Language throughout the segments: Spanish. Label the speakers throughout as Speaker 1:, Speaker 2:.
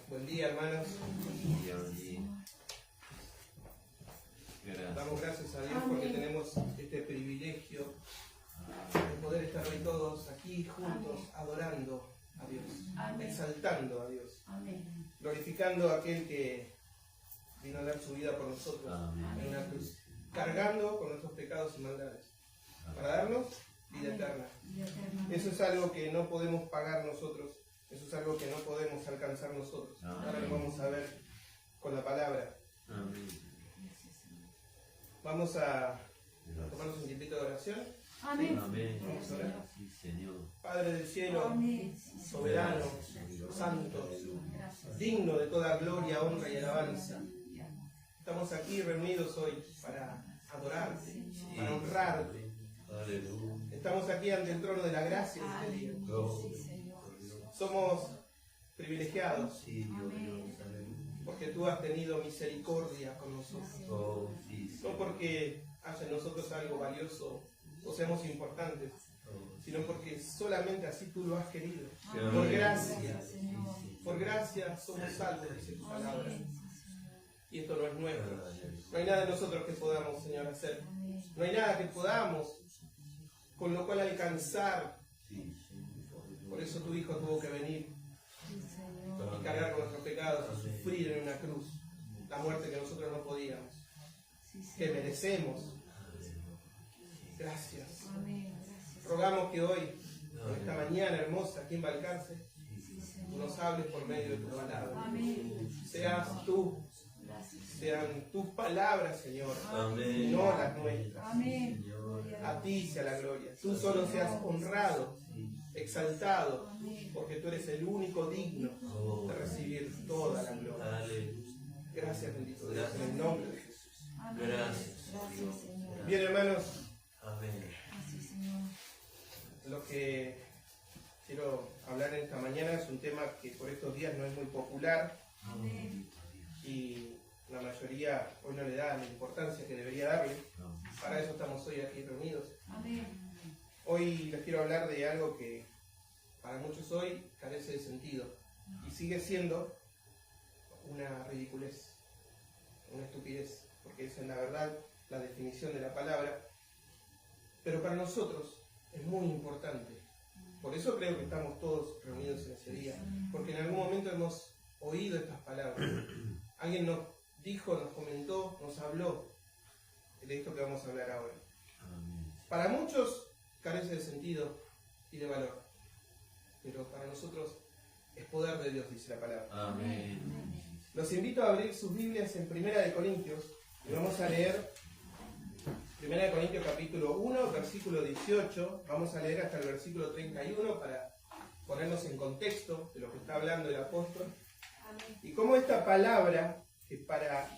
Speaker 1: Buen día, hermanos. Damos gracias a Dios porque tenemos este privilegio de poder estar hoy todos aquí juntos, adorando a Dios, exaltando a Dios, glorificando a aquel que vino a dar su vida por nosotros en una cruz, cargando con nuestros pecados y maldades, para darnos vida eterna. Eso es algo que no podemos pagar nosotros, eso es algo que no podemos alcanzar nosotros. Ahora lo vamos a ver con la palabra. Vamos a tomarnos un tiempito de oración.
Speaker 2: Amén.
Speaker 1: Vamos a orar.
Speaker 3: Sí, Señor.
Speaker 1: Padre del cielo,
Speaker 2: Amén.
Speaker 1: soberano, santo, digno de toda gloria, honra y alabanza. Estamos aquí reunidos hoy para adorarte, para honrarte.
Speaker 3: Aleluya.
Speaker 1: Estamos aquí ante el trono de la gracia este día. Somos privilegiados
Speaker 3: Sí, Dios, aleluya.
Speaker 1: porque tú has tenido misericordia con nosotros.
Speaker 3: Oh, sí,
Speaker 1: No porque haya en nosotros algo valioso o seamos importantes, sino porque solamente así tú lo has querido. Por gracia somos salvos, dice tu palabra. Y esto no es nuestro. No hay nada en nosotros que podamos, Señor, hacer. No hay nada que podamos con lo cual alcanzar. Por eso tu Hijo tuvo que venir y cargar con nuestros pecados y sufrir en una cruz la muerte que nosotros no podíamos, que merecemos. Gracias. Rogamos que hoy, en esta mañana hermosa aquí en Balcarce, tú nos hables por medio de tu palabra. Seas tú, sean tus palabras, Señor, y no las nuestras. A ti sea la gloria. Tú solo seas honrado, exaltado, porque tú eres el único digno de recibir toda la gloria. Gracias, bendito Dios, en el nombre de Jesús.
Speaker 3: Gracias.
Speaker 1: Bien, hermanos,
Speaker 3: Amén.
Speaker 1: lo que quiero hablar en esta mañana es un tema que por estos días no es muy popular y la mayoría hoy no le da la importancia que debería darle. Para eso estamos hoy aquí reunidos. Hoy les quiero hablar de algo que para muchos hoy carece de sentido y sigue siendo una ridiculez, una estupidez, porque esa es la verdad, la definición de la palabra. Pero para nosotros es muy importante. Por eso creo que estamos todos reunidos en ese día, porque en algún momento hemos oído estas palabras. Alguien nos dijo, nos comentó, nos habló de esto que vamos a hablar ahora. Para muchos carece de sentido y de valor, pero para nosotros es poder de Dios, dice la palabra.
Speaker 3: Amén.
Speaker 1: Los invito a abrir sus Biblias en 1 Corintios y vamos a leer 1 Corintios capítulo 1, versículo 18. Vamos a leer hasta el versículo 31 para ponernos en contexto de lo que está hablando el apóstol. Y cómo esta palabra, que para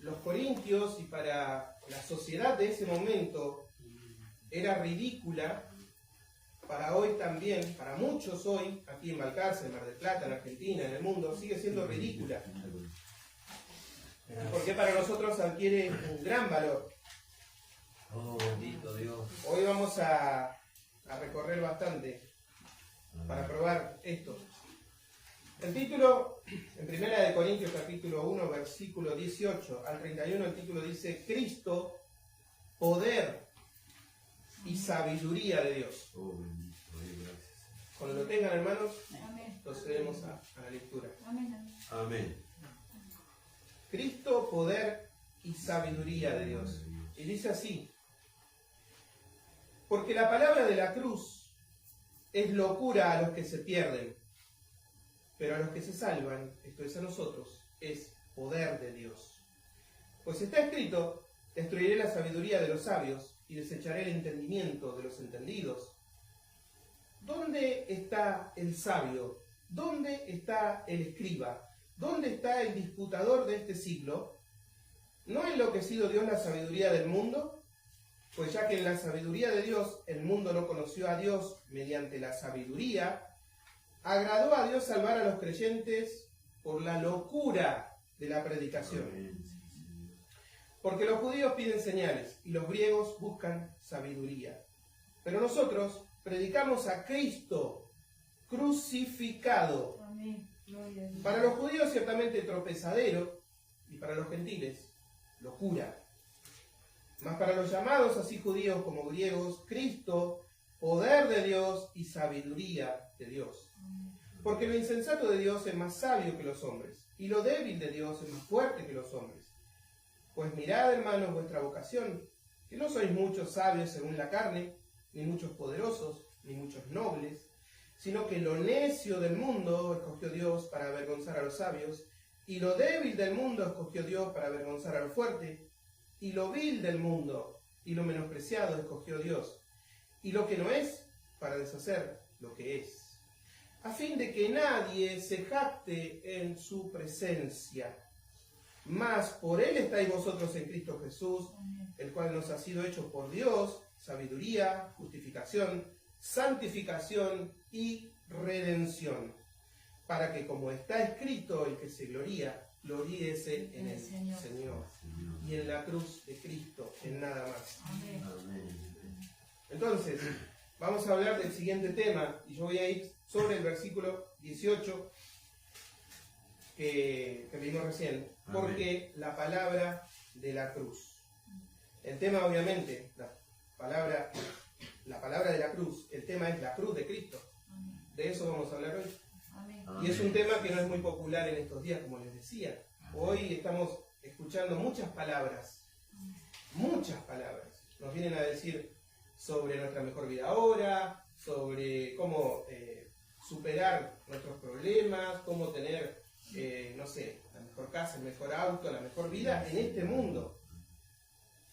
Speaker 1: los corintios y para la sociedad de ese momento era ridícula, para hoy también, para muchos hoy, aquí en Balcarce, en Mar del Plata, en Argentina, en el mundo, sigue siendo ridícula. Porque para nosotros adquiere un gran valor.
Speaker 3: Oh, bendito Dios.
Speaker 1: Hoy vamos a recorrer bastante para probar esto. El título, en 1 Corintios capítulo 1, versículo 18 al 31, el título dice: Cristo, poder y sabiduría de Dios.
Speaker 3: Oh, bendito Dios, gracias.
Speaker 1: Cuando lo tengan, hermanos, procedemos a la lectura.
Speaker 3: Amén.
Speaker 1: Cristo, poder y sabiduría de Dios. Y dice así: porque la palabra de la cruz es locura a los que se pierden, pero a los que se salvan, esto es a nosotros, es poder de Dios. Pues está escrito: destruiré la sabiduría de los sabios y desecharé el entendimiento de los entendidos. ¿Dónde está el sabio? ¿Dónde está el escriba? ¿Dónde está el disputador de este siglo? ¿No ha enloquecido Dios la sabiduría del mundo? Pues ya que en la sabiduría de Dios el mundo no conoció a Dios mediante la sabiduría, agradó a Dios salvar a los creyentes por la locura de la predicación. Porque los judíos piden señales y los griegos buscan sabiduría. Pero nosotros predicamos a Cristo crucificado, Para los judíos ciertamente tropezadero, y para los gentiles locura. Mas para los llamados, así judíos como griegos, Cristo, poder de Dios y sabiduría de Dios. Porque lo insensato de Dios es más sabio que los hombres, y lo débil de Dios es más fuerte que los hombres. Pues mirad, hermanos, vuestra vocación, que no sois muchos sabios según la carne, ni muchos poderosos, ni muchos nobles, sino que lo necio del mundo escogió Dios para avergonzar a los sabios, y lo débil del mundo escogió Dios para avergonzar a lo fuerte, y lo vil del mundo y lo menospreciado escogió Dios, y lo que no es para deshacer lo que es, a fin de que nadie se jacte en su presencia. Mas por él estáis vosotros en Cristo Jesús, el cual nos ha sido hecho por Dios sabiduría, justificación, santificación y redención, para que, como está escrito, el que se gloría, gloríese en el Señor y en la cruz de Cristo, en nada más. Entonces, vamos a hablar del siguiente tema, y yo voy a ir sobre el versículo 18 que leímos recién, porque la palabra de la cruz. El tema, obviamente, la palabra de la cruz, el tema es la cruz de Cristo. De eso vamos a hablar hoy. Y es un tema que no es muy popular en estos días, como les decía. Hoy estamos escuchando muchas palabras. Nos vienen a decir sobre nuestra mejor vida ahora, sobre cómo superar nuestros problemas, cómo tener, no sé, la mejor casa, el mejor auto, la mejor vida en este mundo.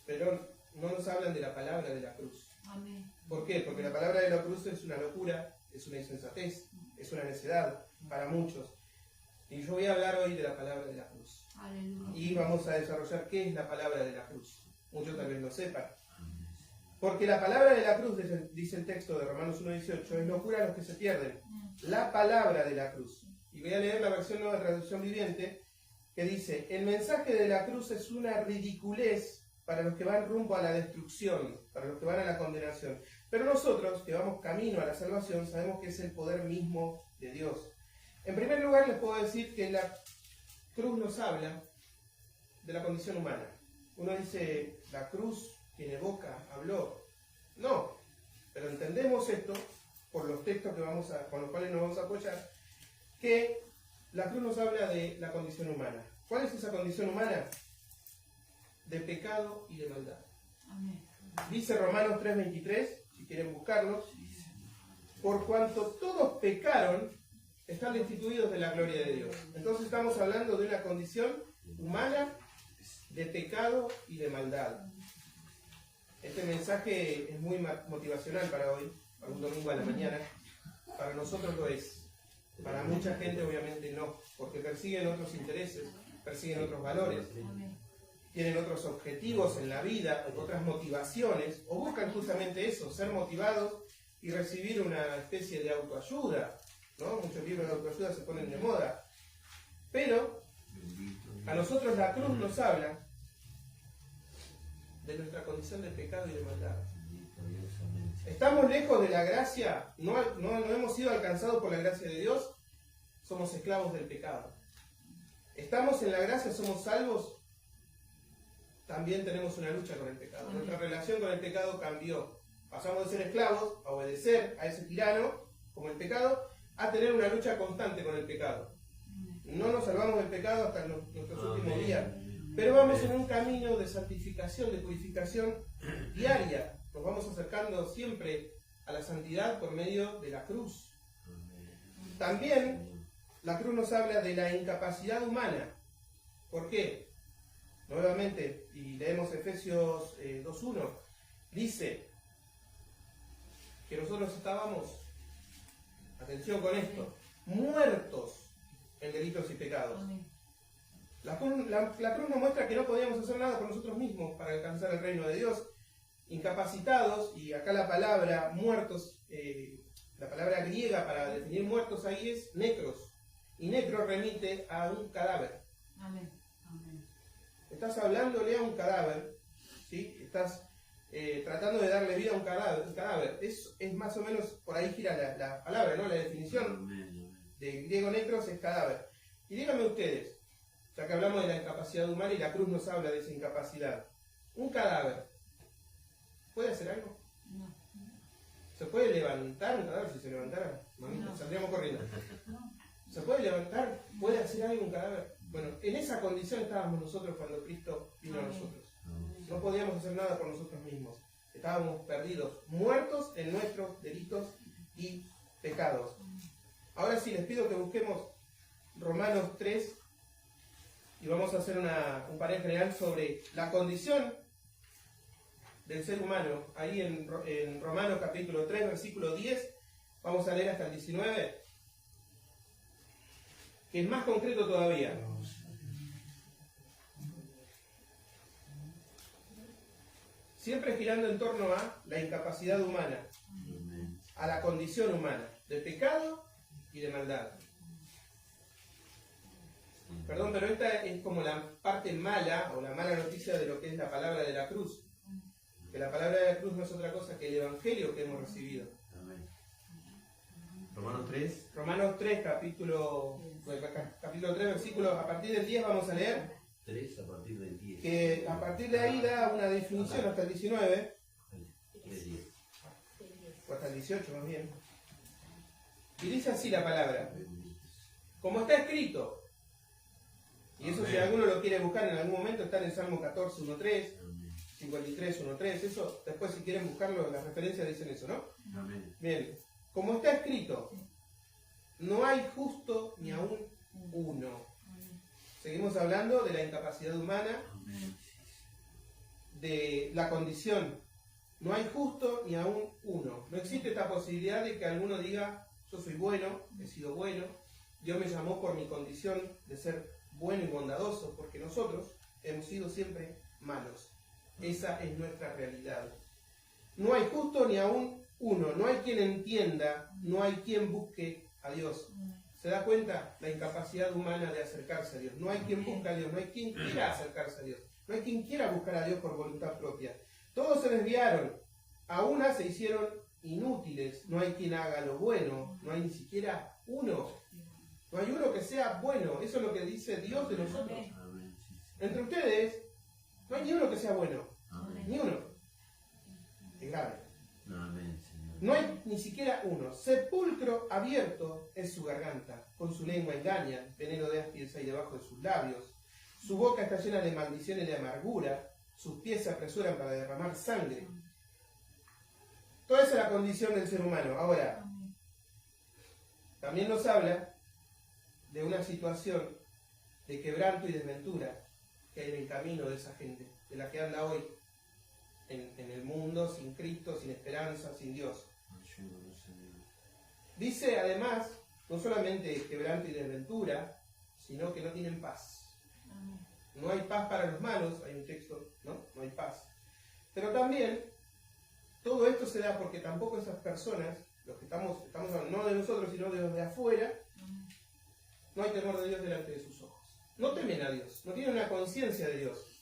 Speaker 1: Pero no nos hablan de la palabra de la cruz. ¿Por qué? Porque la palabra de la cruz es una locura, es una insensatez, es una necedad para muchos. Y yo voy a hablar hoy de la palabra de la cruz. Aleluya. Y vamos a desarrollar qué es la palabra de la cruz. Muchos tal vez lo sepan. Porque la palabra de la cruz, dice el texto de Romanos 1:18, es locura a los que se pierden. La palabra de la cruz. Y voy a leer la versión Nueva Traducción Viviente, que dice: el mensaje de la cruz es una ridiculez para los que van rumbo a la destrucción, para los que van a la condenación. Pero nosotros, que vamos camino a la salvación, sabemos que es el poder mismo de Dios. En primer lugar, les puedo decir que la cruz nos habla de la condición humana. Uno dice, la cruz, quien evoca, habló. No, pero entendemos esto, por los textos con los cuales nos vamos a apoyar, que la cruz nos habla de la condición humana. ¿Cuál es esa condición humana? De pecado y de maldad. Amén. Dice Romanos 3:23, si quieren buscarlo, por cuanto todos pecaron, están destituidos de la gloria de Dios. Entonces estamos hablando de una condición humana de pecado y de maldad. Este mensaje es muy motivacional para hoy, para un domingo a la mañana. Para nosotros lo es. Para mucha gente obviamente no, porque persiguen otros intereses, persiguen otros valores, tienen otros objetivos en la vida, otras motivaciones, o buscan justamente eso, ser motivados y recibir una especie de autoayuda, ¿no? Muchos libros de autoayuda se ponen de moda. Pero a nosotros la cruz nos habla de nuestra condición de pecado y de maldad. ¿Estamos lejos de la gracia? ¿No hemos sido alcanzados por la gracia de Dios? Somos esclavos del pecado. ¿Estamos en la gracia? ¿Somos salvos? También tenemos una lucha con el pecado. Nuestra relación con el pecado cambió. Pasamos de ser esclavos a obedecer a ese tirano, como el pecado, a tener una lucha constante con el pecado. No nos salvamos del pecado hasta nuestros últimos días, pero vamos en un camino de santificación, de purificación diaria. Nos vamos acercando siempre a la santidad por medio de la cruz. También la cruz nos habla de la incapacidad humana. ¿Por qué? Nuevamente, y leemos Efesios 2:1, dice que nosotros estábamos, atención con esto, muertos en delitos y pecados. La cruz nos muestra que no podíamos hacer nada por nosotros mismos para alcanzar el reino de Dios, incapacitados, y acá la palabra muertos, la palabra griega para definir muertos ahí es necros, y necro remite a un cadáver. Amén. Estás hablándole a un cadáver, ¿sí? Estás tratando de darle vida a un cadáver. Es más o menos, por ahí gira la palabra, ¿no? La definición. de griego necros es cadáver. Y díganme ustedes, ya que hablamos de la incapacidad humana y la cruz nos habla de esa incapacidad, ¿un cadáver puede hacer algo?
Speaker 2: No.
Speaker 1: ¿Se puede levantar un cadáver? Si se levantara, mamita,
Speaker 2: No.
Speaker 1: saldríamos corriendo.
Speaker 2: No.
Speaker 1: ¿Se puede levantar? ¿Puede hacer algo un cadáver? Bueno, en esa condición estábamos nosotros cuando Cristo vino a nosotros. No podíamos hacer nada por nosotros mismos. Estábamos perdidos, muertos en nuestros delitos y pecados. Ahora sí, les pido que busquemos Romanos 3 y vamos a hacer un panel general sobre la condición del ser humano. Ahí en Romanos capítulo 3, versículo 10, vamos a leer hasta el 19, que es más concreto todavía. Siempre girando en torno a la incapacidad humana, a la condición humana, de pecado y de maldad. Perdón, pero esta es como la parte mala o la mala noticia de lo que es la palabra de la cruz. Que la palabra de la cruz no es otra cosa que el evangelio que hemos recibido.
Speaker 3: Amén. Romanos 3.
Speaker 1: Romanos 3, capítulo 3, versículos, a partir del 10 vamos a leer.
Speaker 3: 3 a partir del 10.
Speaker 1: Que a partir de ahí da una definición hasta el 19,
Speaker 3: 3:10.
Speaker 1: o hasta el 18 más bien. Y dice así la palabra, como está escrito, y eso si alguno lo quiere buscar en algún momento está en el Salmo 14, 1.3, 53, 1.3, eso después si quieren buscarlo, las referencias dicen eso, ¿no?
Speaker 3: Amén.
Speaker 1: Bien, como está escrito, no hay justo ni aún uno. Seguimos hablando de la incapacidad humana,
Speaker 3: Amén.
Speaker 1: de la condición. No hay justo ni aún uno. No existe esta posibilidad de que alguno diga, yo soy bueno, he sido bueno, Dios me llamó por mi condición de ser bueno y bondadoso, porque nosotros hemos sido siempre malos. Esa es nuestra realidad. No hay justo ni aún uno, no hay quien entienda, no hay quien busque a Dios. ¿Se da cuenta? La incapacidad humana de acercarse a Dios. No hay quien busque a Dios, no hay quien quiera acercarse a Dios, no hay quien quiera buscar a Dios por voluntad propia. Todos se desviaron, a una se hicieron inútiles, no hay quien haga lo bueno, no hay ni siquiera uno. No hay uno que sea bueno, eso es lo que dice Dios de nosotros.
Speaker 3: Amén.
Speaker 1: Entre ustedes, no hay ni uno que sea bueno,
Speaker 3: Amén.
Speaker 1: ni uno. Es grave.
Speaker 3: Amén, Señor.
Speaker 1: No hay ni siquiera uno. Sepulcro abierto es su garganta, con su lengua engaña, veneno de áspides hay debajo de sus labios. Su boca está llena de maldición y de amargura, sus pies se apresuran para derramar sangre. Toda esa es la condición del ser humano. Ahora, también nos habla de una situación de quebranto y desventura que hay en el camino de esa gente, de la que anda hoy en el mundo, sin Cristo, sin esperanza, sin Dios.
Speaker 3: Ayúdanos, Señor.
Speaker 1: Dice además, no solamente quebranto y desventura, sino que no tienen paz. No hay paz para los malos, hay un texto, ¿no? No hay paz. Pero también, todo esto se da porque tampoco esas personas, los que estamos hablando no de nosotros, sino de los de afuera, no hay temor de Dios delante de sus ojos. No temen a Dios, no tienen una conciencia de Dios.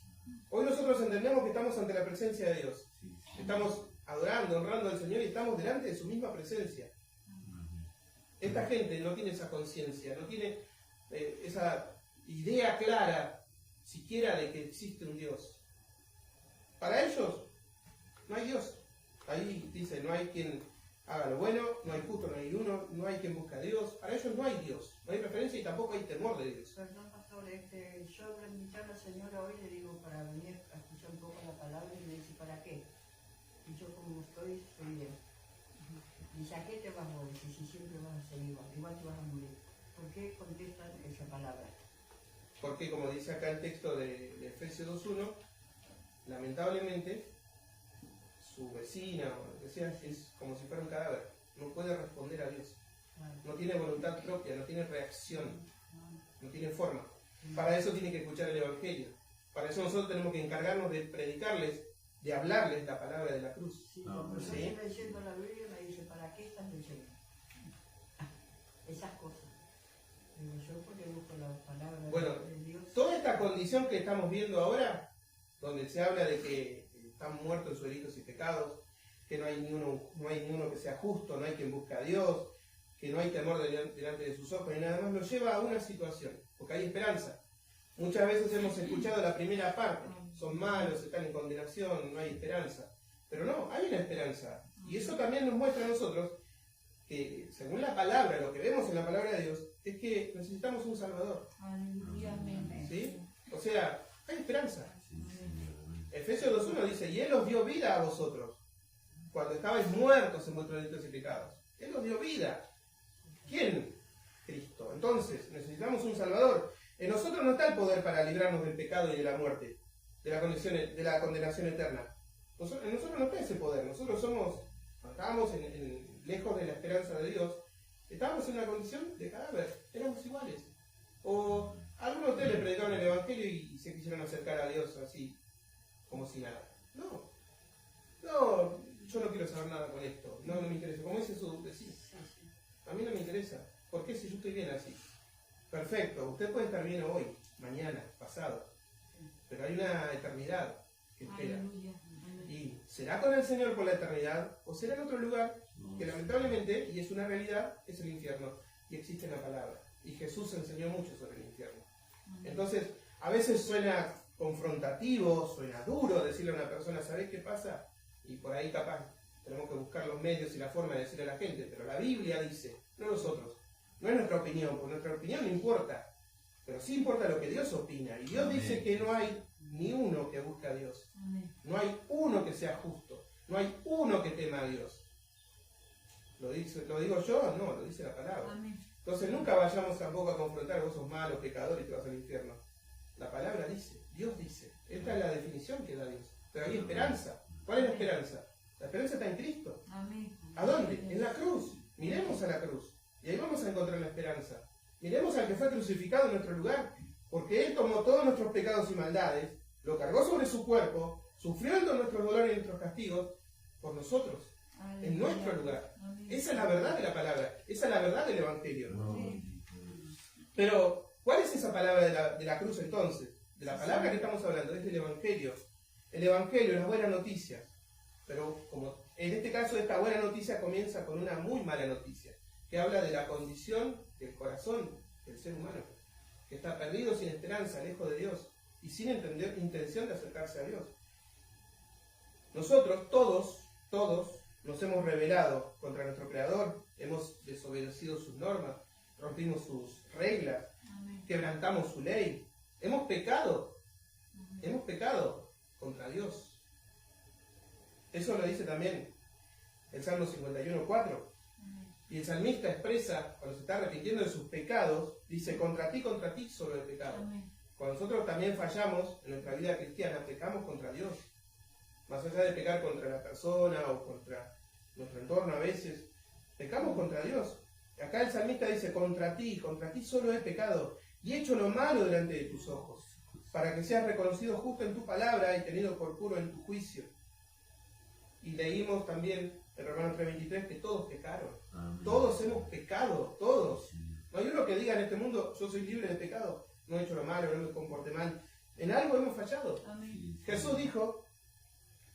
Speaker 1: Hoy nosotros entendemos que estamos ante la presencia de Dios. Estamos adorando, honrando al Señor y estamos delante de su misma presencia. Esta gente no tiene esa conciencia, no tiene esa idea clara siquiera de que existe un Dios. Para ellos no hay Dios. Ahí dice, no hay quien haga lo bueno, no hay justo, no hay uno, no hay quien busca a Dios. Para ellos no hay Dios, no hay referencia y tampoco hay temor de Dios.
Speaker 2: Perdón, pastor, yo le invité a la señora hoy, le digo, para venir a escuchar un poco la palabra, y me dice, ¿para qué? Y yo como estoy bien. Dice, ¿a qué te vas a decir si siempre vas a ser igual te vas a morir? ¿Por qué contestan esa palabra?
Speaker 1: Porque como dice acá el texto de Efesios 2.1, lamentablemente su vecina o lo que sea es como si fuera un cadáver, no puede responder a Dios, no tiene voluntad propia, no tiene reacción, no tiene forma. Para eso tiene que escuchar el Evangelio, para eso nosotros tenemos que encargarnos de predicarles, de hablarles la palabra de la cruz.
Speaker 2: Sí, cuando
Speaker 1: ¿Sí?
Speaker 2: yo estoy leyendo la Biblia me dice, ¿para qué estás leyendo? Esas cosas. Digo, yo porque busco la palabra
Speaker 1: Bueno,
Speaker 2: de Dios.
Speaker 1: Toda esta condición que estamos viendo ahora, donde se habla de que están muertos en sus delitos y pecados, que no hay ni uno que sea justo, no hay quien busque a Dios, que no hay temor delante de sus ojos y nada más, nos lleva a una situación, porque hay esperanza. Muchas veces hemos escuchado la primera parte, son malos, están en condenación, no hay esperanza. Pero no, hay una esperanza. Y eso también nos muestra a nosotros que, según la palabra, lo que vemos en la palabra de Dios, es que necesitamos un Salvador. ¿Sí? O sea, hay esperanza. Efesios 2.1 dice, y Él os dio vida a vosotros, cuando estabais muertos en vuestros delitos y pecados. Él os dio vida. ¿Quién? Cristo. Entonces, necesitamos un Salvador. En nosotros no está el poder para librarnos del pecado y de la muerte, de la condenación eterna. En nosotros no está ese poder. Nosotros estábamos lejos de la esperanza de Dios, estábamos en una condición de cadáver, éramos iguales. O algunos de ustedes le predicaron el Evangelio y se quisieron acercar a Dios así, como si nada. No, yo no quiero saber nada con esto, no me interesa. Como dice su decir, a mí no me interesa. ¿Por qué si yo estoy bien así? Perfecto, usted puede estar bien hoy, mañana, pasado, pero hay una eternidad que espera. Y será con el Señor por la eternidad o será en otro lugar que lamentablemente, y es una realidad, es el infierno. Y existe la palabra. Y Jesús enseñó mucho sobre el infierno. Entonces, a veces suena confrontativo, suena duro decirle a una persona, ¿sabés qué pasa? Y por ahí capaz tenemos que buscar los medios y la forma de decirle a la gente. Pero la Biblia dice, no nosotros. No es nuestra opinión, porque nuestra opinión no importa. Pero sí importa lo que Dios opina. Y Dios dice que no hay ni uno que busque a Dios. No hay uno que sea justo. No hay uno que tema a Dios. ¿Lo digo yo? No, lo dice la palabra. Entonces nunca vayamos tampoco a confrontar, vos sos malo, pecador y te vas al infierno. La palabra dice, Dios dice. Esta es la definición que da Dios. Pero hay esperanza. ¿Cuál es la esperanza? La esperanza está en Cristo. ¿A dónde? En la cruz. Miremos a la cruz. Y ahí vamos a encontrar la esperanza. Miremos al que fue crucificado en nuestro lugar. Porque Él tomó todos nuestros pecados y maldades, lo cargó sobre su cuerpo, sufriendo nuestros dolores y nuestros castigos por nosotros, en nuestro lugar. Esa es la verdad de la palabra, esa es la verdad del Evangelio. Pero, ¿cuál es esa palabra de la cruz entonces? De la palabra que estamos hablando, es del Evangelio. El Evangelio es la buena noticia. Pero como en este caso esta buena noticia comienza con una muy mala noticia, que habla de la condición del corazón del ser humano, que está perdido, sin esperanza, lejos de Dios y sin intención de acercarse a Dios. Nosotros, todos, nos hemos rebelado contra nuestro Creador, hemos desobedecido sus normas, rompimos sus reglas, quebrantamos su ley, hemos pecado contra Dios. Eso lo dice también el Salmo 51:4. Y el salmista expresa, cuando se está arrepintiendo de sus pecados, dice, contra ti solo he pecado. Cuando nosotros también fallamos en nuestra vida cristiana, pecamos contra Dios. Más allá de pecar contra la persona o contra nuestro entorno a veces, pecamos contra Dios. Acá el salmista dice, contra ti solo he pecado y he hecho lo malo delante de tus ojos, para que seas reconocido justo en tu palabra y tenido por puro en tu juicio. Y leímos también en Romanos 3:23 que todos pecaron. Amén. Todos hemos pecado, todos. Sí. No hay uno que diga en este mundo, yo soy libre de pecado, no he hecho lo malo, no me comporté mal. En algo hemos fallado. Amén. Jesús dijo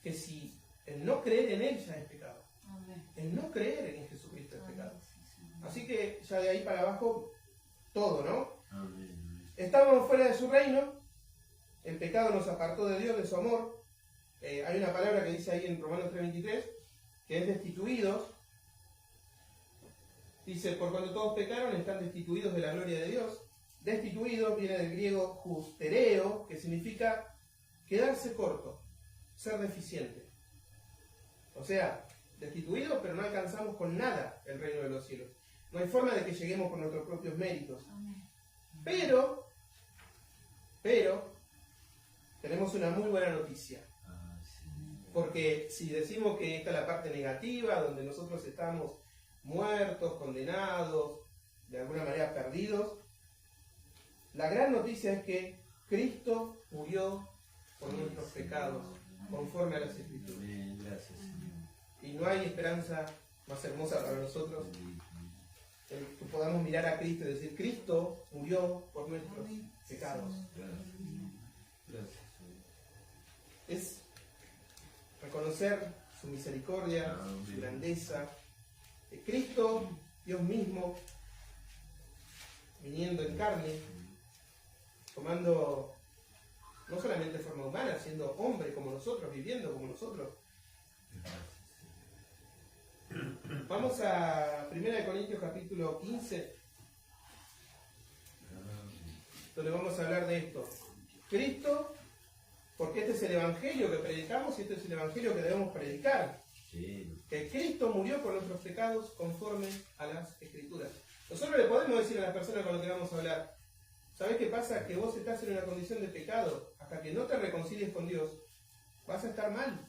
Speaker 1: que si el no creer en Él ya es pecado. Amén. El no creer en Jesucristo es pecado. Así que ya de ahí para abajo, todo, ¿no? Amén. Estamos fuera de su reino, el pecado nos apartó de Dios, de su amor. Hay una palabra que dice ahí en Romanos 3:23, que es destituidos. Dice, por cuando todos pecaron, están destituidos de la gloria de Dios. Destituidos viene del griego justereo, que significa quedarse corto, ser deficiente. O sea, destituidos, pero no alcanzamos con nada el reino de los cielos. No hay forma de que lleguemos por nuestros propios méritos. Pero, tenemos una muy buena noticia. Porque si decimos que esta es la parte negativa, donde nosotros estamos muertos, condenados, de alguna manera perdidos, la gran noticia es que Cristo murió por nuestros pecados, conforme a las Escrituras. Y no hay esperanza más hermosa para nosotros que podamos mirar a Cristo y decir, Cristo murió por nuestros pecados. Es reconocer su misericordia, su grandeza. Cristo Dios mismo, viniendo en carne, tomando no solamente forma humana, siendo hombre como nosotros, viviendo como nosotros. Vamos a 1 Corintios capítulo 15, donde vamos a hablar de esto. Cristo, porque este es el evangelio que predicamos y este es el evangelio que debemos predicar.
Speaker 3: Sí.
Speaker 1: Que Cristo murió por nuestros pecados conforme a las Escrituras. Nosotros le podemos decir a las personas con las que vamos a hablar, ¿sabes qué pasa? Que vos estás en una condición de pecado. Hasta que no te reconcilies con Dios, vas a estar mal.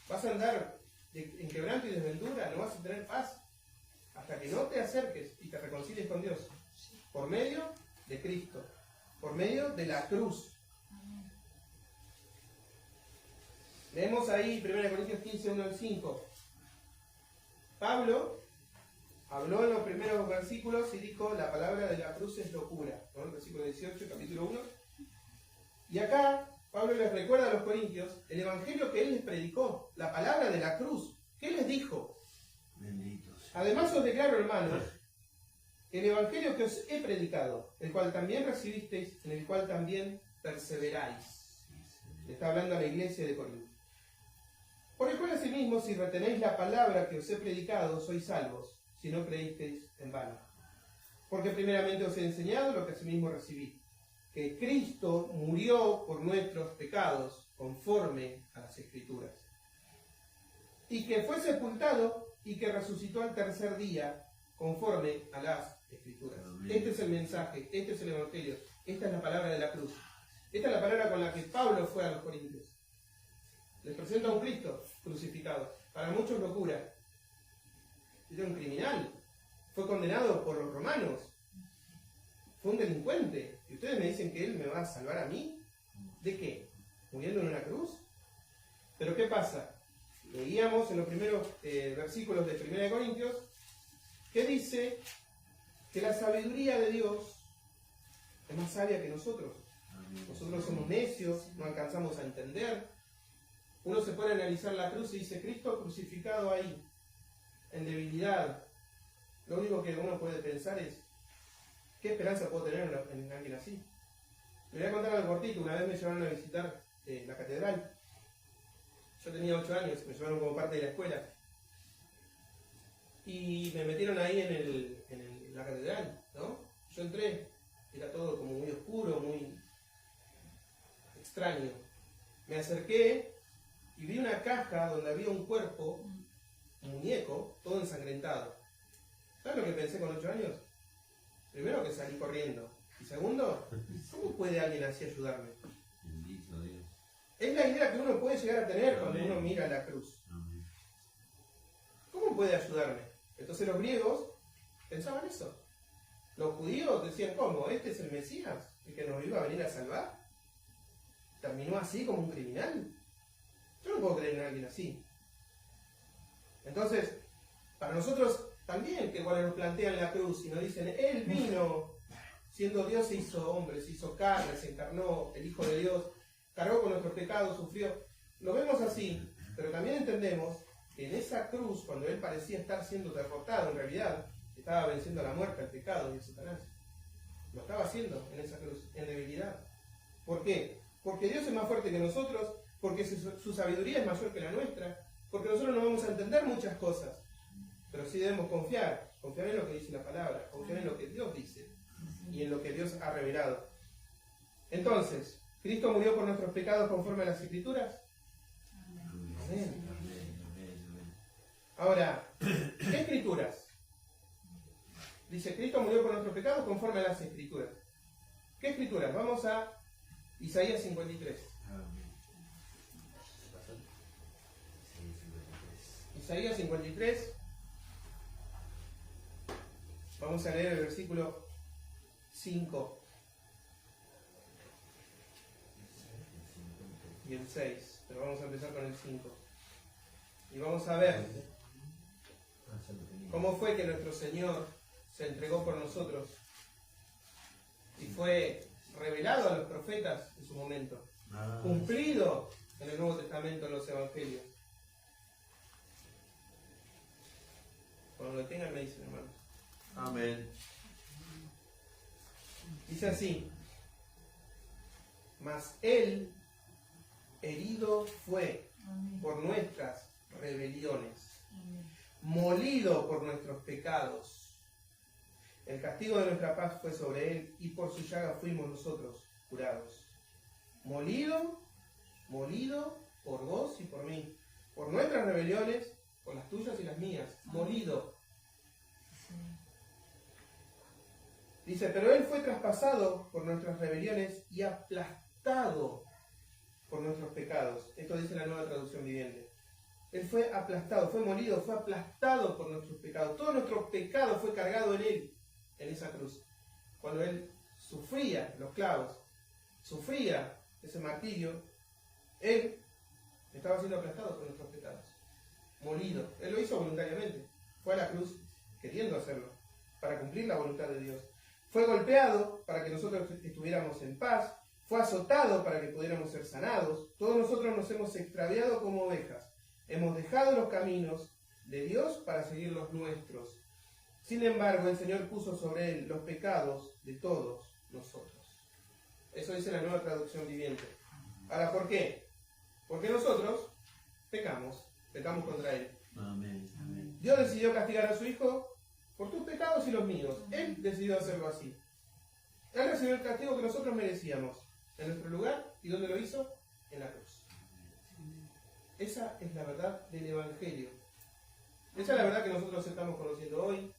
Speaker 1: Vas a andar en quebranto y desventura, no vas a tener paz. Hasta que no te acerques y te reconcilies con Dios. Por medio de Cristo. Por medio de la cruz. Leemos ahí 1 Corintios 15, 1 al 5. Pablo habló en los primeros versículos y dijo, la palabra de la cruz es locura, ¿no? El versículo 18, capítulo 1. Y acá Pablo les recuerda a los corintios el evangelio que él les predicó, la palabra de la cruz. ¿Qué les dijo?
Speaker 3: Bendito sea.
Speaker 1: Además os declaro, hermanos, el evangelio que os he predicado, el cual también recibisteis, en el cual también perseveráis. Le está hablando a la iglesia de Corinto. Por el cual asimismo, si retenéis la palabra que os he predicado, sois salvos, si no creísteis en vano. Porque primeramente os he enseñado lo que asimismo recibí, que Cristo murió por nuestros pecados, conforme a las Escrituras, y que fue sepultado y que resucitó al tercer día, conforme a las Escrituras.
Speaker 3: Amén.
Speaker 1: Este es el mensaje, este es el evangelio, esta es la palabra de la cruz. Esta es la palabra con la que Pablo fue a los corintios. Les presenta a un Cristo crucificado. Para muchos locura. Era un criminal. Fue condenado por los romanos. Fue un delincuente. ¿Y ustedes me dicen que él me va a salvar a mí? ¿De qué? ¿Muriendo en una cruz? Pero ¿qué pasa? Leíamos en los primeros versículos de 1 Corintios que dice que la sabiduría de Dios es más sabia que nosotros. Nosotros somos necios, no alcanzamos a entender. Uno se puede analizar la cruz y dice, Cristo crucificado ahí, en debilidad. Lo único que uno puede pensar es, ¿qué esperanza puedo tener en alguien así? Le voy a contar algo cortito. Una vez me llevaron a visitar la catedral. Yo tenía 8 años, me llevaron como parte de la escuela. Y me metieron ahí en la catedral, ¿no? Yo entré, era todo como muy oscuro, muy extraño. Me acerqué y vi una caja donde había un cuerpo, un muñeco, todo ensangrentado. ¿Sabes lo que pensé con 8 años? Primero que salí corriendo. Y segundo, ¿cómo puede alguien así ayudarme?
Speaker 3: Bendito Dios.
Speaker 1: Es la idea que uno puede llegar a tener cuando
Speaker 3: Amén.
Speaker 1: uno mira la cruz.
Speaker 3: Amén.
Speaker 1: ¿Cómo puede ayudarme? Entonces los griegos pensaban eso. Los judíos decían, ¿cómo? ¿Este es el Mesías? ¿El que nos iba a venir a salvar? ¿Terminó así como un criminal? Yo no puedo creer en alguien así. Entonces, para nosotros también, que cuando nos plantean la cruz y nos dicen, Él vino, siendo Dios se hizo hombre, se hizo carne, se encarnó, el Hijo de Dios, cargó con nuestros pecados, sufrió. Lo vemos así, pero también entendemos que en esa cruz, cuando Él parecía estar siendo derrotado, en realidad estaba venciendo a la muerte, al pecado y a Satanás. Lo estaba haciendo en esa cruz, en debilidad. ¿Por qué? Porque Dios es más fuerte que nosotros, porque su sabiduría es mayor que la nuestra, porque nosotros no vamos a entender muchas cosas, pero sí debemos confiar en lo que dice la palabra, confiar en lo que Dios dice y en lo que Dios ha revelado. Entonces, ¿Cristo murió por nuestros pecados conforme a las Escrituras?
Speaker 3: Amén.
Speaker 1: Amén.
Speaker 3: Amén. Amén.
Speaker 1: Ahora, ¿qué Escrituras? Dice, Cristo murió por nuestros pecados conforme a las Escrituras. ¿Qué Escrituras? Vamos a Isaías 53.
Speaker 3: Amén.
Speaker 1: Isaías 53. Vamos a leer el versículo 5 y el 6, pero vamos a empezar con el 5. Y vamos a ver cómo fue que nuestro Señor se entregó por nosotros y fue revelado a los profetas en su momento, cumplido en el Nuevo Testamento, en los Evangelios. Cuando lo tengan me dicen, hermanos.
Speaker 3: Amén.
Speaker 1: Dice así: mas Él herido fue por nuestras rebeliones, molido por nuestros pecados. El castigo de nuestra paz fue sobre Él, y por su llaga fuimos nosotros curados. Molido por vos y por mí, por nuestras rebeliones, por las tuyas y las mías. Molido. Dice, pero Él fue traspasado por nuestras rebeliones y aplastado por nuestros pecados. Esto dice la Nueva Traducción Viviente. Él fue aplastado, fue molido, fue aplastado por nuestros pecados. Todo nuestro pecado fue cargado en Él, en esa cruz. Cuando Él sufría los clavos, sufría ese martirio, Él estaba siendo aplastado por nuestros pecados. Molido. Él lo hizo voluntariamente. Fue a la cruz queriendo hacerlo, para cumplir la voluntad de Dios. Fue golpeado para que nosotros estuviéramos en paz. Fue azotado para que pudiéramos ser sanados. Todos nosotros nos hemos extraviado como ovejas. Hemos dejado los caminos de Dios para seguir los nuestros. Sin embargo, el Señor puso sobre Él los pecados de todos nosotros. Eso dice la Nueva Traducción Viviente. Ahora, ¿por qué? Porque nosotros pecamos contra Él.
Speaker 3: Amén. Amén.
Speaker 1: Dios decidió castigar a su Hijo por tus pecados y los míos. Él decidió hacerlo así. Él recibió el castigo que nosotros merecíamos en nuestro lugar. ¿Y dónde lo hizo? En la cruz. Esa es la verdad del Evangelio. Esa es la verdad que nosotros estamos conociendo hoy,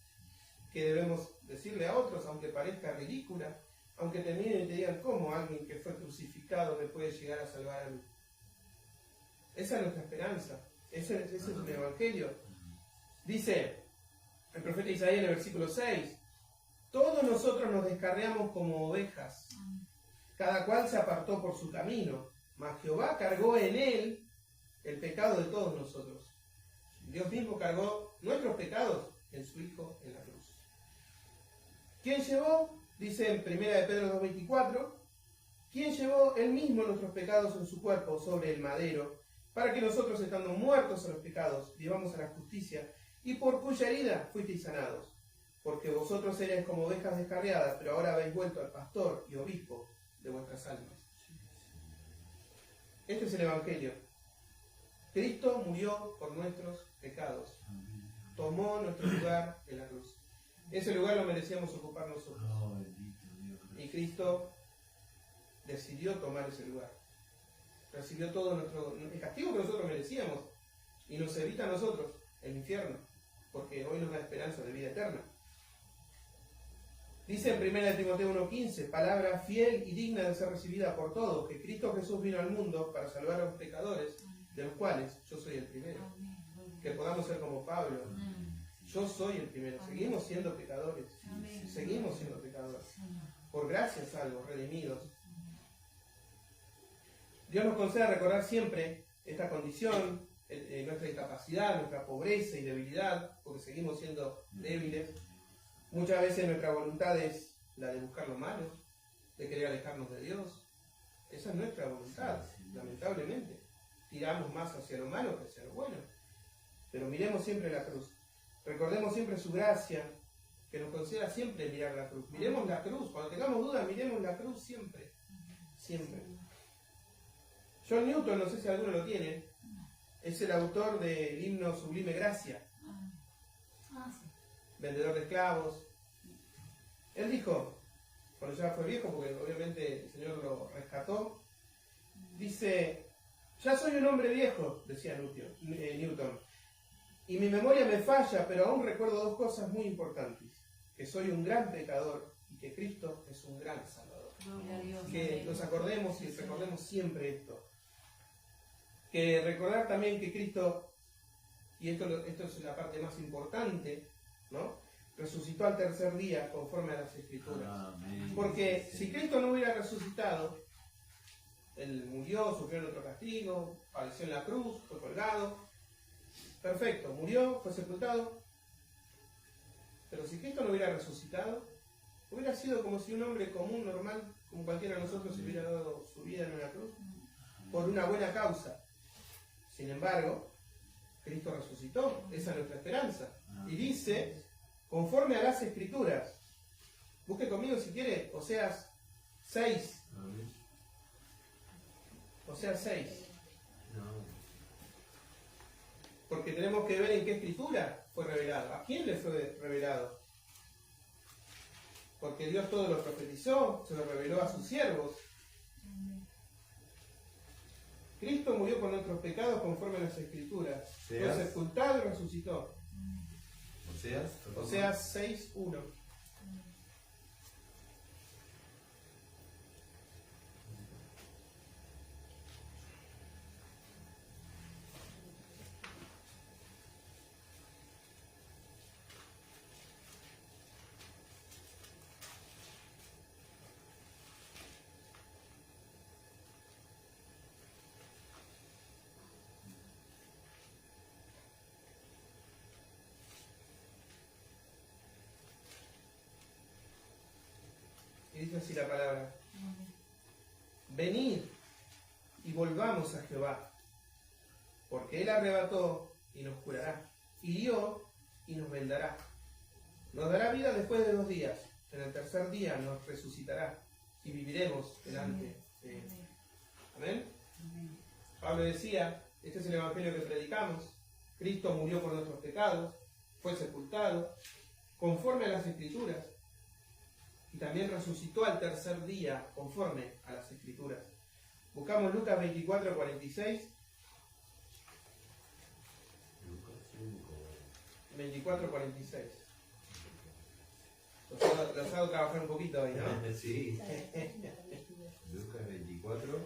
Speaker 1: que debemos decirle a otros, aunque parezca ridícula, aunque te miren y te digan cómo alguien que fue crucificado me puede llegar a salvar a mí. Esa es nuestra esperanza. Ese es el Evangelio. Dice el profeta Isaías en el versículo 6, todos nosotros nos descarriamos como ovejas, cada cual se apartó por su camino, mas Jehová cargó en él el pecado de todos nosotros. Dios mismo cargó nuestros pecados en su Hijo en la cruz. ¿Quién llevó? Dice en 1 de Pedro 2:24, ¿quién llevó él mismo nuestros pecados en su cuerpo sobre el madero, para que nosotros, estando muertos a los pecados, vivamos a la justicia, y por cuya herida fuisteis sanados? Porque vosotros erais como ovejas descarriadas, pero ahora habéis vuelto al pastor y obispo de vuestras almas. Este es el Evangelio. Cristo murió por nuestros pecados. Tomó nuestro lugar en la cruz. Ese lugar lo merecíamos ocupar nosotros.
Speaker 3: Oh, bendito Dios.
Speaker 1: Y Cristo decidió tomar ese lugar. Recibió todo el castigo que nosotros merecíamos y nos evita a nosotros el infierno, porque hoy nos da esperanza de vida eterna. Dice en 1 Timoteo 1:15, palabra fiel y digna de ser recibida por todos, que Cristo Jesús vino al mundo para salvar a los pecadores, de los cuales yo soy el primero. Que podamos ser como Pablo. Yo soy el primero. Seguimos siendo pecadores. Seguimos siendo pecadores. Por gracia salvos, redimidos. Dios nos concede recordar siempre esta condición, nuestra incapacidad, nuestra pobreza y debilidad, porque seguimos siendo débiles. Muchas veces nuestra voluntad es la de buscar lo malo, de querer alejarnos de Dios. Esa es nuestra voluntad, lamentablemente. Tiramos más hacia lo malo que hacia lo bueno. Pero miremos siempre la cruz. Recordemos siempre su gracia, que nos conceda siempre mirar la cruz. Miremos la cruz. Cuando tengamos dudas, miremos la cruz siempre. Siempre. John Newton, no sé si alguno lo tiene, es el autor del himno Sublime Gracia. Vendedor de esclavos. Él dijo, cuando ya fue viejo, porque obviamente el Señor lo rescató, dice, ya soy un hombre viejo, decía Newton, y mi memoria me falla, pero aún recuerdo dos cosas muy importantes, que soy un gran pecador y que Cristo es un gran Salvador. Que nos acordemos y recordemos siempre esto. Que recordar también que Cristo, y esto es la parte más importante, ¿no? Resucitó al tercer día conforme a las Escrituras.
Speaker 3: Amén.
Speaker 1: Porque si Cristo no hubiera resucitado, Él murió, sufrió nuestro castigo, padeció en la cruz, fue colgado, perfecto, murió, fue sepultado. Pero si Cristo no hubiera resucitado, hubiera sido como si un hombre común, normal, como cualquiera de nosotros, hubiera dado su vida en una cruz, por una buena causa. Sin embargo, Cristo resucitó, esa es nuestra esperanza. Y dice, conforme a las Escrituras. Busque conmigo si quiere, Oseas 6.
Speaker 3: Amén.
Speaker 1: Oseas 6.
Speaker 3: No.
Speaker 1: Porque tenemos que ver en qué escritura fue revelado. ¿A quién le fue revelado? Porque Dios todo lo profetizó, se lo reveló a sus siervos. Cristo murió por nuestros pecados conforme a las Escrituras. Fue
Speaker 3: Oseas.
Speaker 1: sepultado y resucitó.
Speaker 3: Oseas.
Speaker 1: Oseas 6:1. Y dice así la palabra: venid y volvamos a Jehová, porque Él arrebató y nos curará, hirió y nos vendará. Nos dará vida después de 2 días, en el tercer día nos resucitará y viviremos delante de Él. Amén. Pablo decía, este es el evangelio que predicamos: Cristo murió por nuestros pecados, fue sepultado, conforme a las Escrituras, y también resucitó al tercer día, conforme a las Escrituras. Buscamos Lucas 24:46. 24:46. Los hago trabajar un poquito hoy, ¿no?
Speaker 3: Sí. Lucas 24,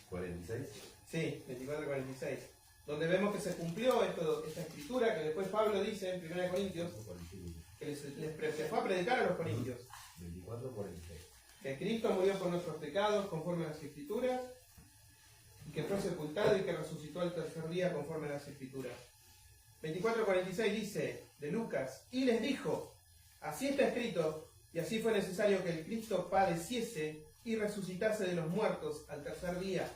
Speaker 3: 46.
Speaker 1: Sí, 24:46. Donde vemos que se cumplió esta escritura que después Pablo dice en 1 Corintios, que les fue a predicar a los corintios.
Speaker 3: 24, 46.
Speaker 1: Que Cristo murió por nuestros pecados conforme a las Escrituras, y que fue sepultado y que resucitó al tercer día conforme a las Escrituras. 24:46 dice de Lucas: y les dijo, así está escrito, y así fue necesario que el Cristo padeciese y resucitase de los muertos al tercer día,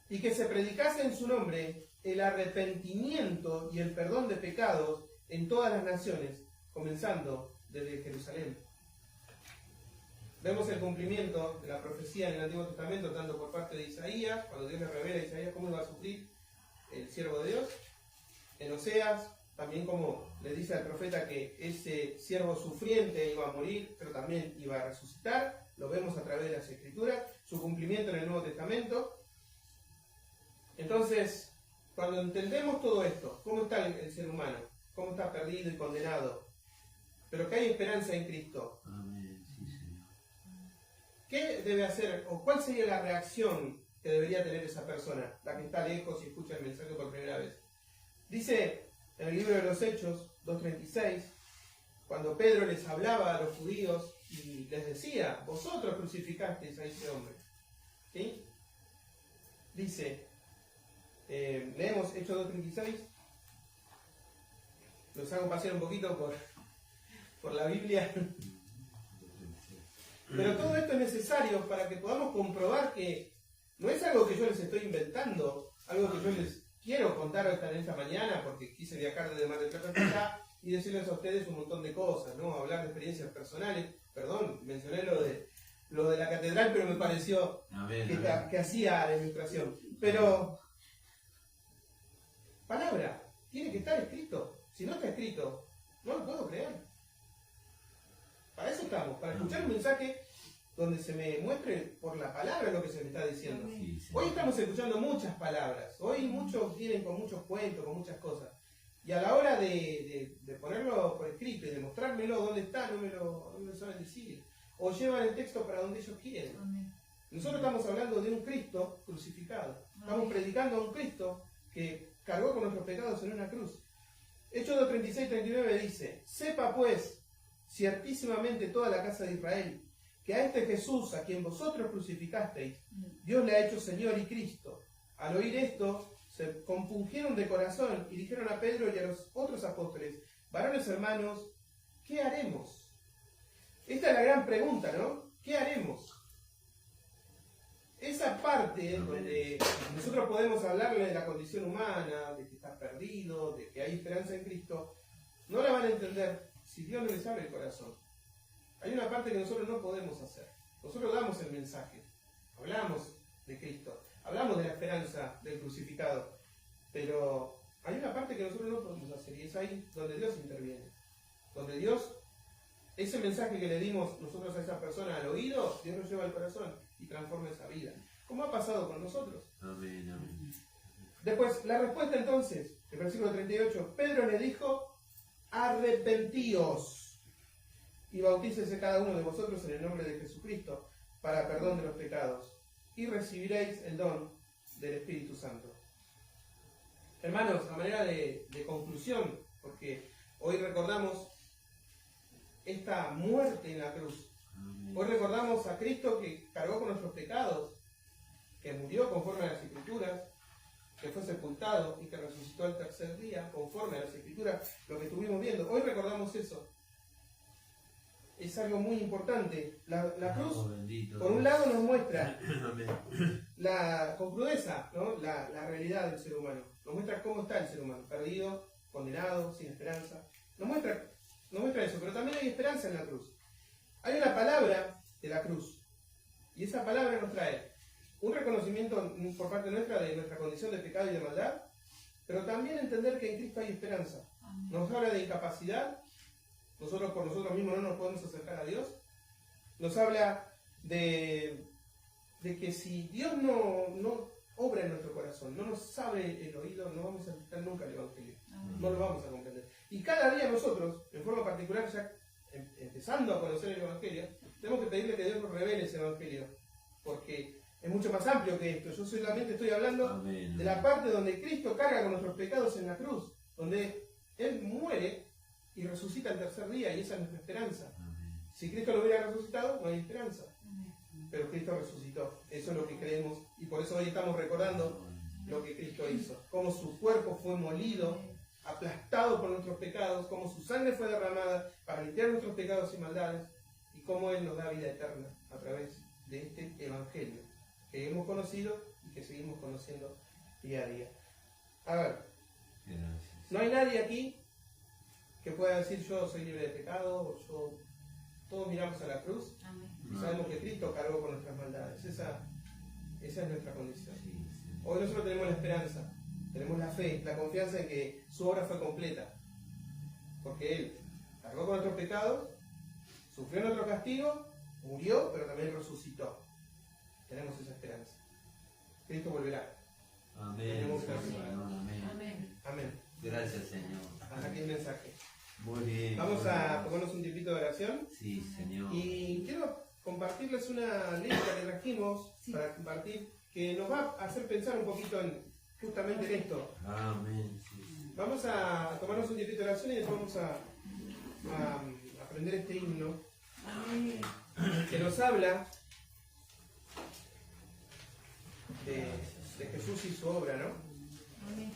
Speaker 1: y que se predicase en su nombre el arrepentimiento y el perdón de pecados en todas las naciones, comenzando desde Jerusalén. Vemos el cumplimiento de la profecía en el Antiguo Testamento, tanto por parte de Isaías, cuando Dios le revela a Isaías cómo iba a sufrir el siervo de Dios. En Oseas, también como le dice al profeta que ese siervo sufriente iba a morir, pero también iba a resucitar. Lo vemos a través de las Escrituras, su cumplimiento en el Nuevo Testamento. Entonces, cuando entendemos todo esto, cómo está el ser humano, cómo está perdido y condenado, pero que hay esperanza en Cristo,
Speaker 3: Amén. Sí, Señor.
Speaker 1: ¿qué debe hacer o cuál sería la reacción que debería tener esa persona, la que está lejos y escucha el mensaje por primera vez? Dice en el libro de los Hechos 2:36, cuando Pedro les hablaba a los judíos y les decía, vosotros crucificasteis a ese hombre. ¿Sí? Dice, leemos Hechos 2:36, los hago pasear un poquito por la Biblia. Pero todo esto es necesario para que podamos comprobar que no es algo que yo les estoy inventando, algo que yo les quiero contar en esta mañana porque quise viajar desde Mar del Plata hasta acá y decirles a ustedes un montón de cosas, ¿no? Hablar de experiencias personales. Perdón, mencioné lo de la catedral, pero me pareció que hacía la ilustración. Pero, palabra, tiene que estar escrito. Si no está escrito, no lo puedo creer. Para eso estamos, para escuchar un mensaje donde se me muestre por la palabra lo que se me está diciendo.
Speaker 3: Sí,
Speaker 1: Hoy estamos escuchando muchas palabras, hoy muchos vienen con muchos cuentos, con muchas cosas, y a la hora de ponerlo por escrito y de mostrármelo dónde está, no me lo saben decir, o llevan el texto para donde ellos quieren. Nosotros estamos hablando de un Cristo crucificado, estamos predicando a un Cristo que cargó con nuestros pecados en una cruz. Hechos 2:36-39 dice, sepa pues ciertísimamente toda la casa de Israel, que a este Jesús, a quien vosotros crucificasteis, Dios le ha hecho Señor y Cristo. Al oír esto, se compungieron de corazón y dijeron a Pedro y a los otros apóstoles, varones hermanos, ¿qué haremos? Esta es la gran pregunta, ¿no? ¿Qué haremos? Esa parte donde nosotros podemos hablarle de la condición humana, de que estás perdido, de que hay esperanza en Cristo, no la van a entender si Dios no les abre el corazón. Hay una parte que nosotros no podemos hacer. Nosotros damos el mensaje, hablamos de Cristo, hablamos de la esperanza del crucificado, pero hay una parte que nosotros no podemos hacer y es ahí donde Dios interviene. Donde Dios, ese mensaje que le dimos nosotros a esa persona al oído, Dios lo lleva al corazón y transforma esa vida. Como ha pasado con nosotros.
Speaker 3: Amén, amén.
Speaker 1: Después, la respuesta entonces, el versículo 38, Pedro le dijo, arrepentíos y bautícese cada uno de vosotros en el nombre de Jesucristo para perdón de los pecados y recibiréis el don del Espíritu Santo. Hermanos, a manera de conclusión, porque hoy recordamos esta muerte en la cruz. Hoy recordamos a Cristo que cargó con nuestros pecados, que murió conforme a las Escrituras, que fue sepultado y que resucitó al tercer día, conforme a las Escrituras, lo que estuvimos viendo. Hoy recordamos eso. Es algo muy importante. La cruz, por un lado, nos muestra con crudeza, ¿no? la realidad del ser humano. Nos muestra cómo está el ser humano, perdido, condenado, sin esperanza. Nos muestra eso, pero también hay esperanza en la cruz. Hay una palabra de la cruz, y esa palabra nos trae un reconocimiento por parte nuestra de nuestra condición de pecado y de maldad, pero también entender que en Cristo hay esperanza. Nos habla de incapacidad, nosotros por nosotros mismos no nos podemos acercar a Dios. Nos habla de que si Dios no obra en nuestro corazón, no nos abre el oído, no vamos a entender nunca el Evangelio. No lo vamos a comprender. Y cada día nosotros, en forma particular, ya empezando a conocer el Evangelio, tenemos que pedirle que Dios nos revele ese Evangelio, porque es mucho más amplio que esto. Yo solamente estoy hablando de la parte donde Cristo carga con nuestros pecados en la cruz, donde Él muere y resucita el tercer día, y esa es nuestra esperanza. Si Cristo lo hubiera resucitado, no hay esperanza. Pero Cristo resucitó. Eso es lo que creemos, y por eso hoy estamos recordando lo que Cristo hizo. Cómo su cuerpo fue molido, aplastado por nuestros pecados, cómo su sangre fue derramada para limpiar nuestros pecados y maldades, y cómo Él nos da vida eterna a través de este Evangelio que hemos conocido y que seguimos conociendo día a día. A ver, no hay nadie aquí que pueda decir yo soy libre de pecado, o todos miramos a la cruz y sabemos que Cristo cargó con nuestras maldades. Esa es nuestra condición. Hoy nosotros tenemos la esperanza, tenemos la fe, la confianza en que su obra fue completa, porque Él cargó con nuestros pecados, sufrió nuestro castigo, murió, pero también resucitó. Tenemos esa esperanza. Cristo volverá.
Speaker 3: Amén. Amén.
Speaker 1: Amén.
Speaker 3: Gracias, Señor.
Speaker 1: Hasta aquí el mensaje.
Speaker 3: Muy bien.
Speaker 1: Vamos a tomarnos un tiempito de oración.
Speaker 3: Sí, Señor.
Speaker 1: Y quiero compartirles una letra que trajimos para compartir, que nos va a hacer pensar un poquito en justamente en esto.
Speaker 3: Amén. Sí.
Speaker 1: Vamos a tomarnos un tiempito de oración y después vamos a aprender este himno que nos habla de Jesús y su obra, ¿no?
Speaker 3: Amén.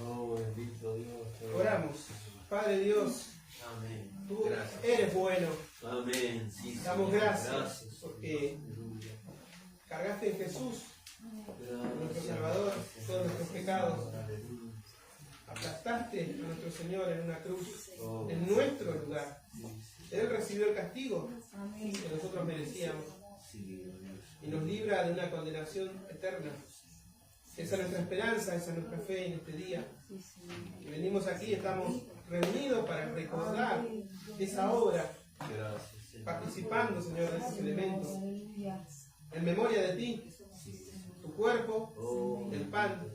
Speaker 3: Oh, bendito Dios.
Speaker 1: Oramos. Padre Dios,
Speaker 3: Amén.
Speaker 1: tú
Speaker 3: Gracias.
Speaker 1: eres bueno.
Speaker 3: Amén. Sí,
Speaker 1: Damos
Speaker 3: Señor.
Speaker 1: gracias porque cargaste en Jesús, nuestro Salvador, todos nuestros pecados. Aplastaste a nuestro Señor en una cruz, en nuestro lugar. Él recibió el castigo que nosotros merecíamos y nos libra de una condenación eterna. Esa es nuestra esperanza, esa es nuestra fe en este día. Y venimos aquí, estamos reunidos para recordar esa obra, participando, Señor, de esos elementos, en memoria de ti, tu cuerpo, el pan,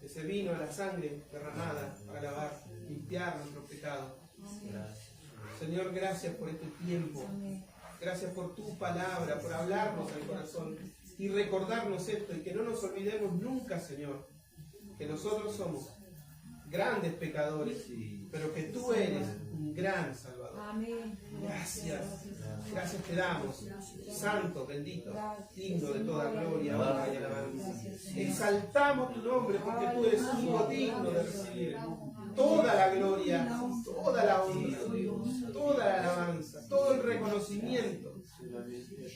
Speaker 1: ese vino, la sangre derramada para lavar, limpiar nuestros pecados. Señor, gracias por este tiempo. Gracias por tu palabra, por hablarnos al corazón y recordarnos esto, y que no nos olvidemos nunca, Señor, que nosotros somos grandes pecadores, pero que tú eres un gran Salvador. Gracias, gracias te damos, santo, bendito, digno de toda gloria, honra y alabanza. Exaltamos tu nombre porque tú eres único digno de recibir toda la gloria, toda la honra, toda la alabanza, todo el reconocimiento.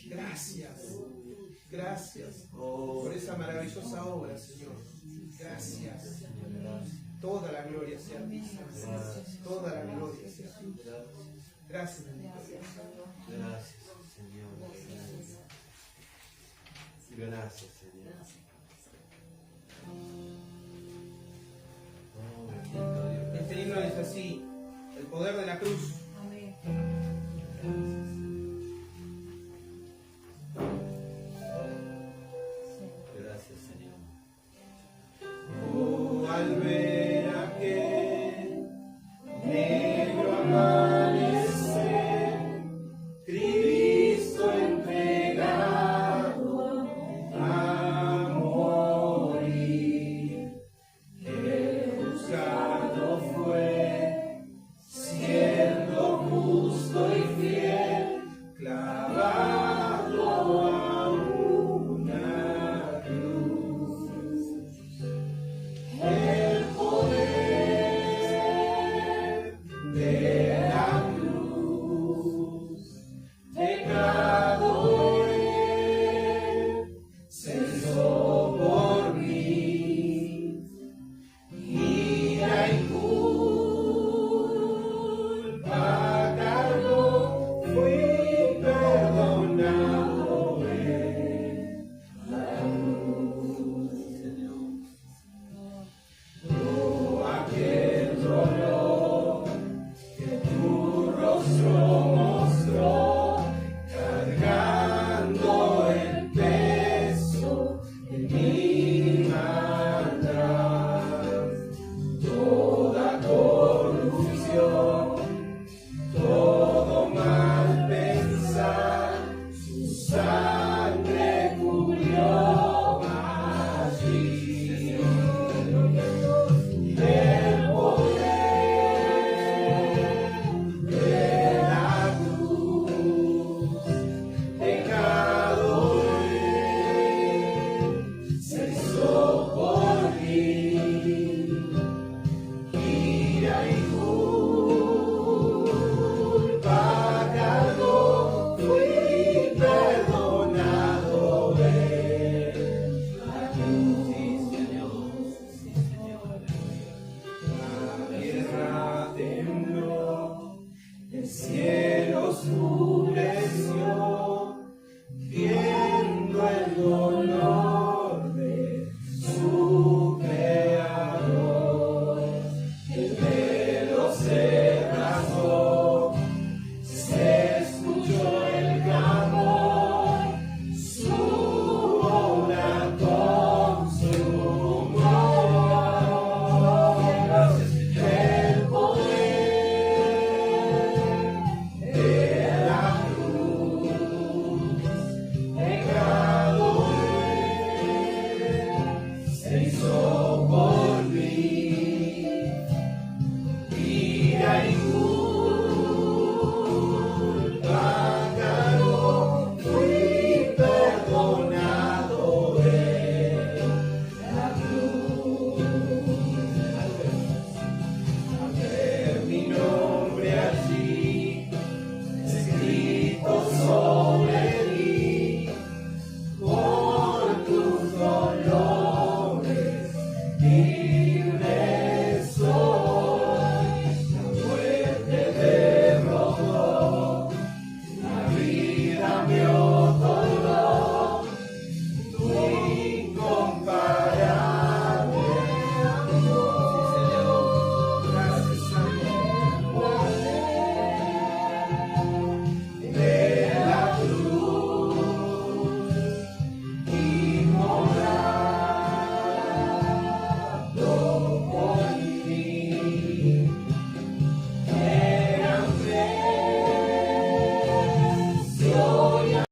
Speaker 1: Gracias, gracias por esa maravillosa obra, Señor. Gracias. Toda la gloria sea a ti, Señor.
Speaker 3: Gracias.
Speaker 1: Toda la gloria sea a ti.
Speaker 3: Gracias.
Speaker 1: Gracias, bendito Dios.
Speaker 3: Gracias, Señor. Gracias, Señor. Oh, bendito Dios.
Speaker 1: Este himno dice así: el poder de la cruz.
Speaker 3: Gracias, Señor.
Speaker 1: Oh, al ver aquel negro amado.